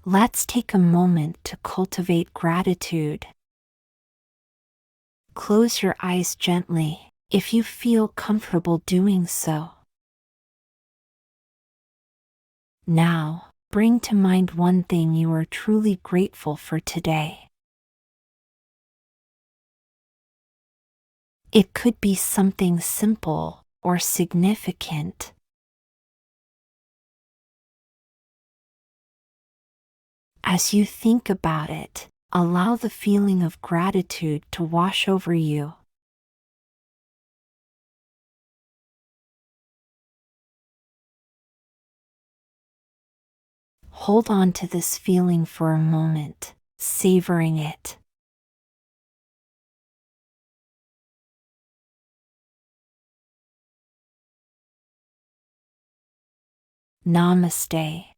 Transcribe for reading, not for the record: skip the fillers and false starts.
Let's take a moment to cultivate gratitude. Close your eyes gently, if you feel comfortable doing so. Now, bring to mind one thing you are truly grateful for today. It could be something simple or significant. As you think about it, allow the feeling of gratitude to wash over you. Hold on to this feeling for a moment, savoring it. Namaste.